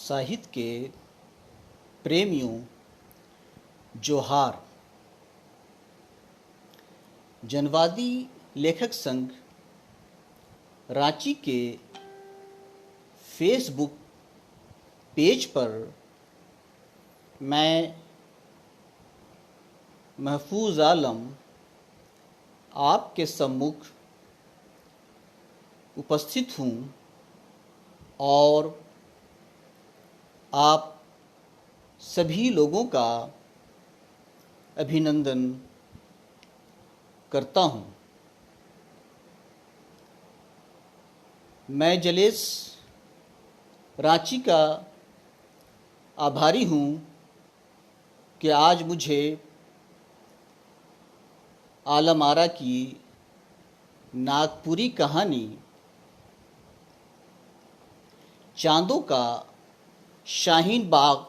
साहित्य के प्रेमियों जोहार। जनवादी लेखक संघ रांची के फेसबुक पेज पर मैं महफूज आलम आपके सम्मुख उपस्थित हूँ और आप सभी लोगों का अभिनंदन करता हूँ। मैं जलेस रांची का आभारी हूँ कि आज मुझे आलम आरा की नागपुरी कहानी चांदों का शाहीन बाग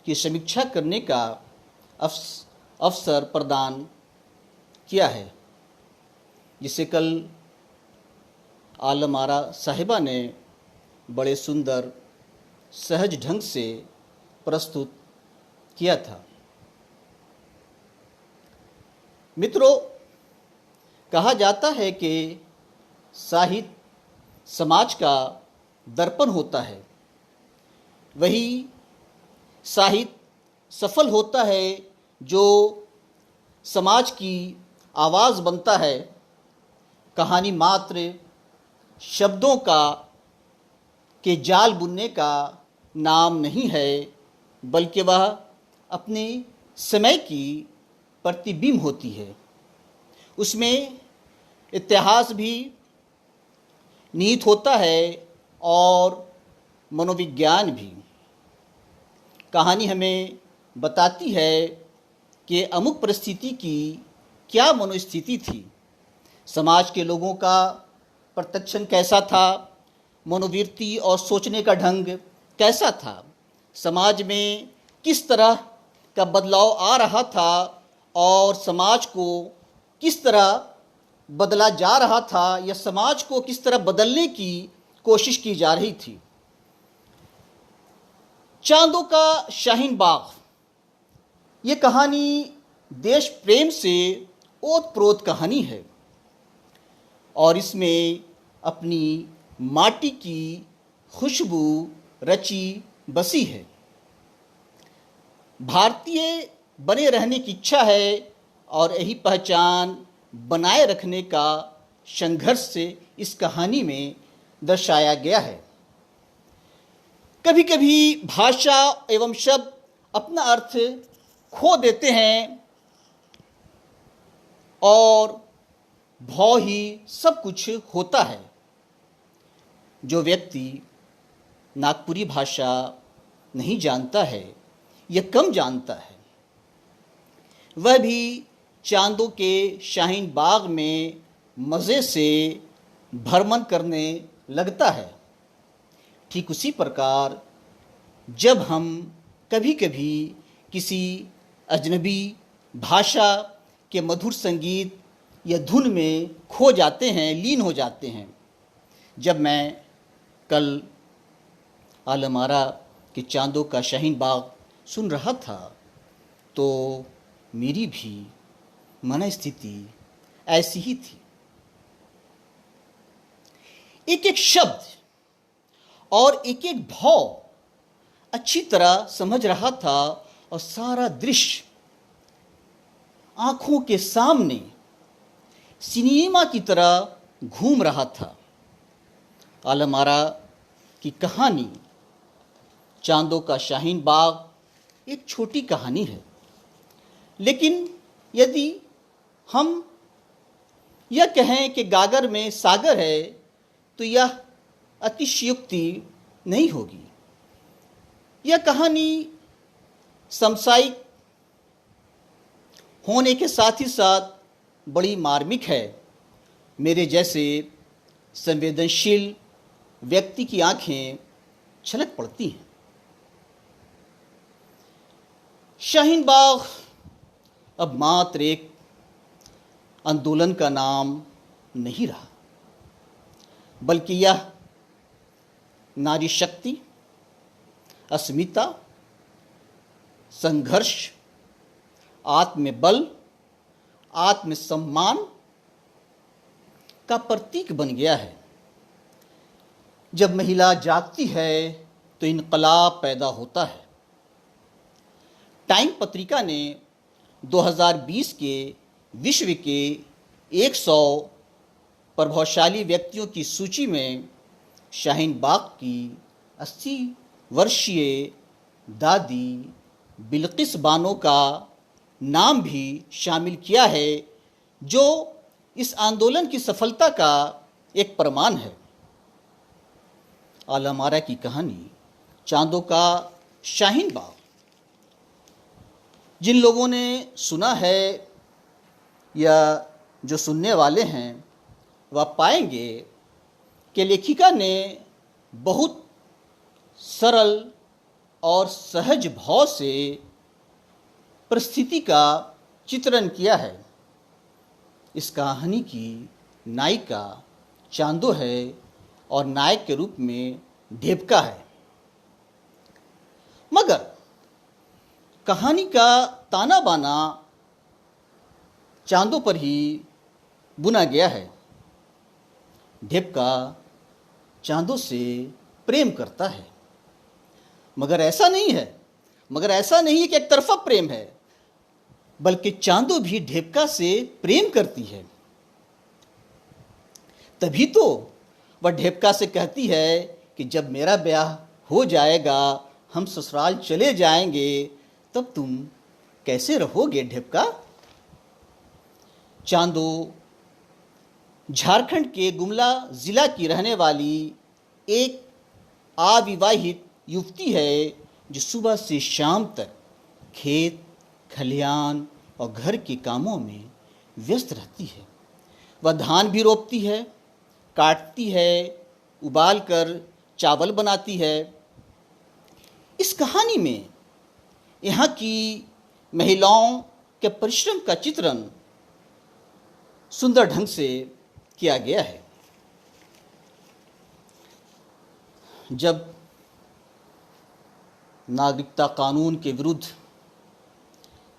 की समीक्षा करने का अवसर प्रदान किया है, जिसे कल आलम आरा साहिबा ने बड़े सुंदर सहज ढंग से प्रस्तुत किया था। मित्रों, कहा जाता है कि साहित्य समाज का दर्पण होता है, वही साहित्य सफल होता है जो समाज की आवाज़ बनता है। कहानी मात्र शब्दों का के जाल बुनने का नाम नहीं है, बल्कि वह अपने समय की प्रतिबिंब होती है। उसमें इतिहास भी निहित होता है और मनोविज्ञान भी। कहानी हमें बताती है कि अमुक परिस्थिति की क्या मनोस्थिति थी, समाज के लोगों का प्रत्यक्षण कैसा था, मनोवृत्ति और सोचने का ढंग कैसा था, समाज में किस तरह का बदलाव आ रहा था और समाज को किस तरह बदला जा रहा था या समाज को किस तरह बदलने की कोशिश की जा रही थी। चांदों का शाहीन बाग, ये कहानी देश प्रेम से ओतप्रोत कहानी है और इसमें अपनी माटी की खुशबू रची बसी है। भारतीय बने रहने की इच्छा है और यही पहचान बनाए रखने का संघर्ष से इस कहानी में दर्शाया गया है। कभी कभी भाषा एवं शब्द अपना अर्थ खो देते हैं और भाव ही सब कुछ होता है। जो व्यक्ति नागपुरी भाषा नहीं जानता है या कम जानता है, वह भी चांदों के शाहीन बाग में मज़े से भ्रमण करने लगता है। ठीक उसी प्रकार जब हम कभी कभी किसी अजनबी भाषा के मधुर संगीत या धुन में खो जाते हैं, लीन हो जाते हैं। जब मैं कल आलम आरा के चांदों का शाहीन बाग सुन रहा था तो मेरी भी मनस्थिति ऐसी ही थी। एक एक शब्द और एक एक भाव अच्छी तरह समझ रहा था और सारा दृश्य आंखों के सामने सिनेमा की तरह घूम रहा था। आलम आरा की कहानी चांदों का शाहीन बाग एक छोटी कहानी है, लेकिन यदि हम यह कहें कि गागर में सागर है तो यह अतिशयोक्ति नहीं होगी। यह कहानी समसामयिक होने के साथ ही साथ बड़ी मार्मिक है। मेरे जैसे संवेदनशील व्यक्ति की आंखें छलक पड़ती हैं। शाहीन बाग अब मात्र एक आंदोलन का नाम नहीं रहा, बल्कि यह नारी शक्ति, अस्मिता, संघर्ष, आत्मबल, आत्मसम्मान का प्रतीक बन गया है। जब महिला जागती है तो इनकलाब पैदा होता है। टाइम पत्रिका ने 2020 के विश्व के 100 प्रभावशाली व्यक्तियों की सूची में शाहीन बाग की 80 वर्षीय दादी बिल्किस बानो का नाम भी शामिल किया है, जो इस आंदोलन की सफलता का एक प्रमाण है। आलमारा की कहानी, चांदों का शाहीन बाग। जिन लोगों ने सुना है या जो सुनने वाले हैं वह पाएंगे कि लेखिका ने बहुत सरल और सहज भाव से परिस्थिति का चित्रण किया है। इस कहानी की नायिका चांदो है और नायक के रूप में ढेबका है। मगर कहानी का ताना बाना चांदो पर ही बुना गया है। ढेबका चांदो से प्रेम करता है, मगर ऐसा नहीं है कि एक तरफा प्रेम है, बल्कि चांदो भी ढेबका से प्रेम करती है। तभी तो वह ढेबका से कहती है कि जब मेरा ब्याह हो जाएगा, हम ससुराल चले जाएंगे, तब तुम कैसे रहोगे ढेबका। चांदो झारखंड के गुमला जिला की रहने वाली एक अविवाहित युवती है, जो सुबह से शाम तक खेत खलिहान और घर के कामों में व्यस्त रहती है। वह धान भी रोपती है, काटती है, उबाल कर चावल बनाती है। इस कहानी में यहाँ की महिलाओं के परिश्रम का चित्रण सुंदर ढंग से किया गया है। जब नागरिकता कानून के विरुद्ध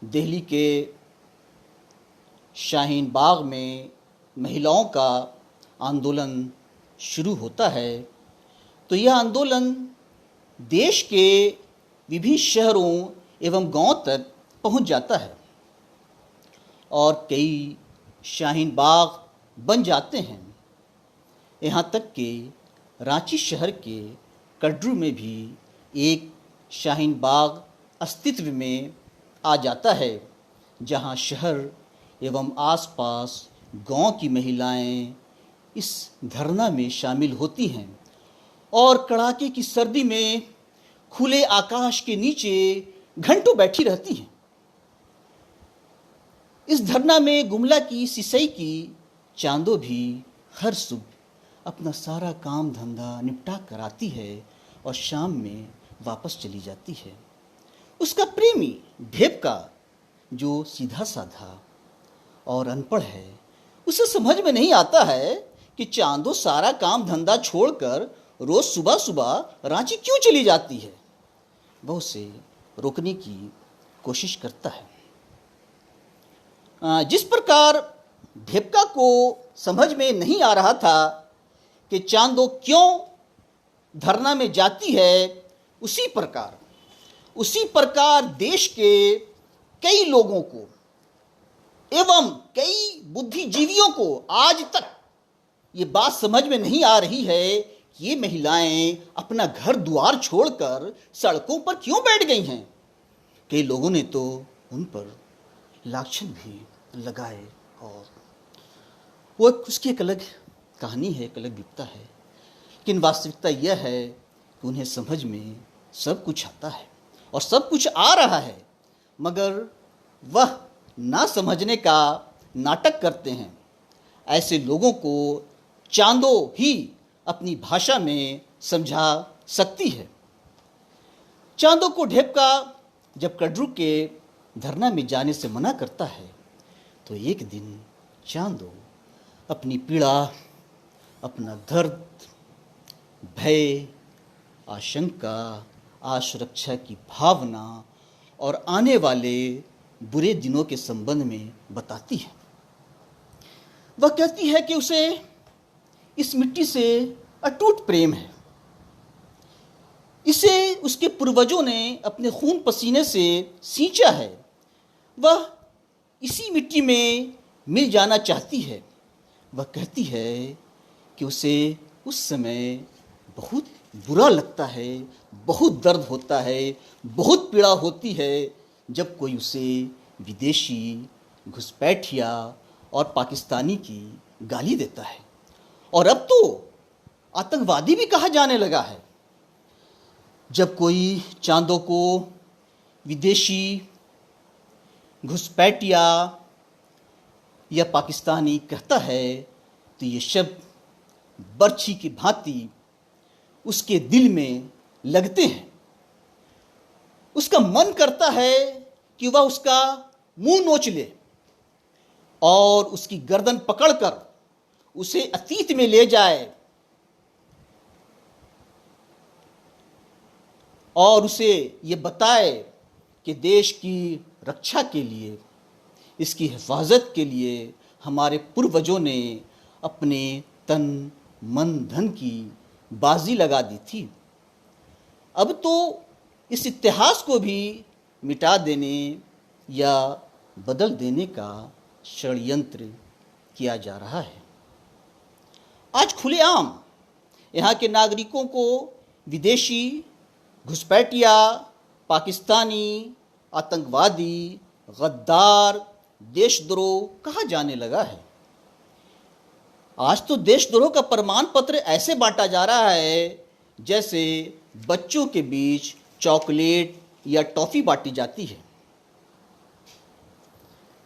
दिल्ली के शाहीन बाग में महिलाओं का आंदोलन शुरू होता है, तो यह आंदोलन देश के विभिन्न शहरों एवं गांवों तक पहुंच जाता है और कई शाहीन बाग बन जाते हैं। यहाँ तक कि रांची शहर के कड्रू में भी एक शाहीन बाग अस्तित्व में आ जाता है, जहाँ शहर एवं आसपास गांव की महिलाएं इस धरना में शामिल होती हैं और कड़ाके की सर्दी में खुले आकाश के नीचे घंटों बैठी रहती हैं। इस धरना में गुमला की सिसई की चांदो भी हर सुबह अपना सारा काम धंधा निपटा कर आती है और शाम में वापस चली जाती है। उसका प्रेमी ढेबका, जो सीधा साधा और अनपढ़ है, उसे समझ में नहीं आता है कि चांदो सारा काम धंधा छोड़कर रोज सुबह सुबह रांची क्यों चली जाती है। वह उसे रोकने की कोशिश करता है। जिस प्रकार ढेबका को समझ में नहीं आ रहा था कि चांदो क्यों धरना में जाती है, उसी प्रकार देश के कई लोगों को एवं कई बुद्धिजीवियों को आज तक ये बात समझ में नहीं आ रही है कि ये महिलाएं अपना घर द्वार छोड़कर सड़कों पर क्यों बैठ गई हैं। कई लोगों ने तो उन पर लांछन भी लगाए और वो उसकी एक अलग कहानी है, एक अलग विपता है। लेकिन वास्तविकता यह है कि उन्हें समझ में सब कुछ आता है और सब कुछ आ रहा है, मगर वह ना समझने का नाटक करते हैं। ऐसे लोगों को चांदो ही अपनी भाषा में समझा सकती है। चांदो को ढेबका जब कड्रू के धरना में जाने से मना करता है, तो एक दिन चांदो अपनी पीड़ा, अपना दर्द, भय, आशंका असुरक्षा की भावना और आने वाले बुरे दिनों के संबंध में बताती है। वह कहती है कि उसे इस मिट्टी से अटूट प्रेम है। इसे उसके पूर्वजों ने अपने खून पसीने से सींचा है। वह इसी मिट्टी में मिल जाना चाहती है। वह कहती है कि उसे उस समय बहुत बुरा लगता है, बहुत दर्द होता है, बहुत पीड़ा होती है जब कोई उसे विदेशी, घुसपैठिया और पाकिस्तानी की गाली देता है। और अब तो आतंकवादी भी कहा जाने लगा है। जब कोई चांदों को विदेशी, घुसपैठिया या पाकिस्तानी कहता है तो ये शब्द बर्छी की भांति उसके दिल में लगते हैं। उसका मन करता है कि वह उसका मुंह नोच ले और उसकी गर्दन पकड़कर उसे अतीत में ले जाए और उसे ये बताए कि देश की रक्षा के लिए, इसकी हिफाजत के लिए हमारे पूर्वजों ने अपने तन मन धन की बाजी लगा दी थी। अब तो इस इतिहास को भी मिटा देने या बदल देने का षड्यंत्र किया जा रहा है। आज खुलेआम यहाँ के नागरिकों को विदेशी, घुसपैठिया, पाकिस्तानी, आतंकवादी, गद्दार, देशद्रोह कहा जाने लगा है। आज तो देशद्रोह का प्रमाण पत्र ऐसे बांटा जा रहा है जैसे बच्चों के बीच चॉकलेट या टॉफी बांटी जाती है।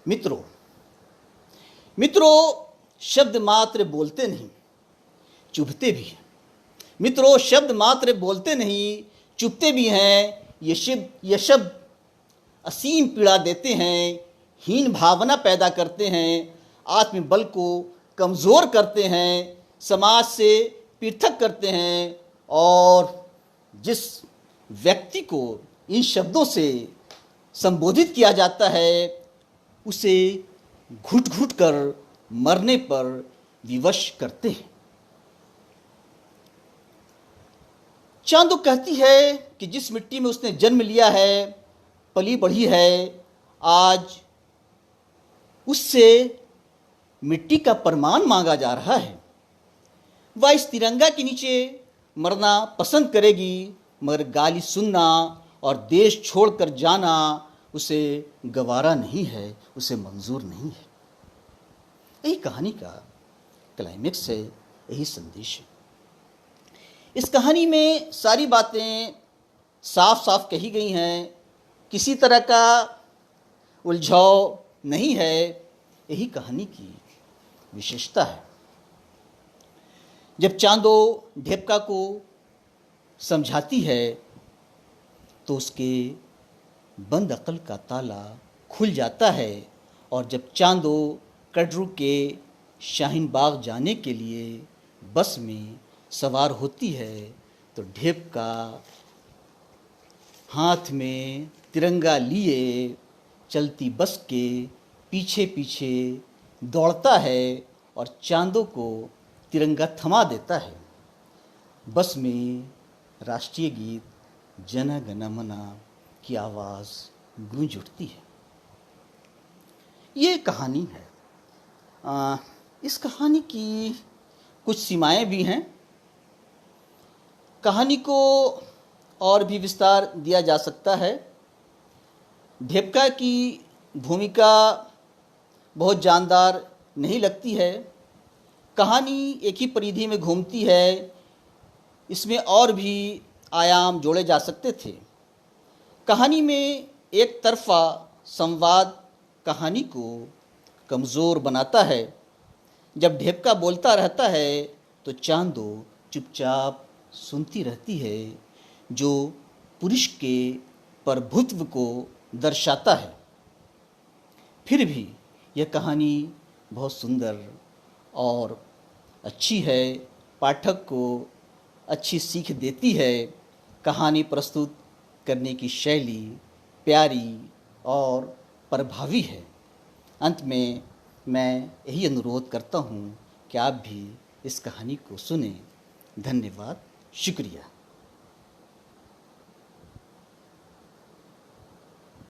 मित्रों, शब्द मात्र बोलते नहीं, चुभते भी हैं। मित्रों, शब्द मात्र बोलते नहीं, चुभते भी हैं। ये शब्द असीम पीड़ा देते हैं, हीन भावना पैदा करते हैं, आत्मबल को कमज़ोर करते हैं, समाज से पृथक करते हैं और जिस व्यक्ति को इन शब्दों से संबोधित किया जाता है उसे घुट घुट कर मरने पर विवश करते हैं। चांदो कहती है कि जिस मिट्टी में उसने जन्म लिया है, पली बढ़ी है, आज उससे मिट्टी का प्रमाण मांगा जा रहा है। वह इस तिरंगा के नीचे मरना पसंद करेगी, मगर गाली सुनना और देश छोड़कर जाना उसे गवारा नहीं है, उसे मंजूर नहीं है। यही कहानी का क्लाइमेक्स है, यही संदेश है। इस कहानी में सारी बातें साफ साफ कही गई हैं, किसी तरह का उलझाव नहीं है। यही कहानी की विशेषता है। जब चांदो ढेपका को समझाती है तो उसके बंद अकल का ताला खुल जाता है और जब चांदो कटरू के शाहीन बाग जाने के लिए बस में सवार होती है तो ढेपका हाथ में तिरंगा लिए चलती बस के पीछे पीछे दौड़ता है और चांदो को तिरंगा थमा देता है। बस में राष्ट्रीय गीत जन गण मन की आवाज़ गूंज उठती है। ये कहानी है। इस कहानी की कुछ सीमाएं भी हैं। कहानी को और भी विस्तार दिया जा सकता है। ढेपका की भूमिका बहुत जानदार नहीं लगती है। कहानी एक ही परिधि में घूमती है, इसमें और भी आयाम जोड़े जा सकते थे। कहानी में एक तरफा संवाद कहानी को कमज़ोर बनाता है। जब ढेपका बोलता रहता है तो चांदो चुपचाप सुनती रहती है, जो पुरुष के प्रभुत्व को दर्शाता है। फिर भी यह कहानी बहुत सुंदर और अच्छी है, पाठक को अच्छी सीख देती है। कहानी प्रस्तुत करने की शैली प्यारी और प्रभावी है। अंत में मैं यही अनुरोध करता हूँ कि आप भी इस कहानी को सुनें। धन्यवाद, शुक्रिया।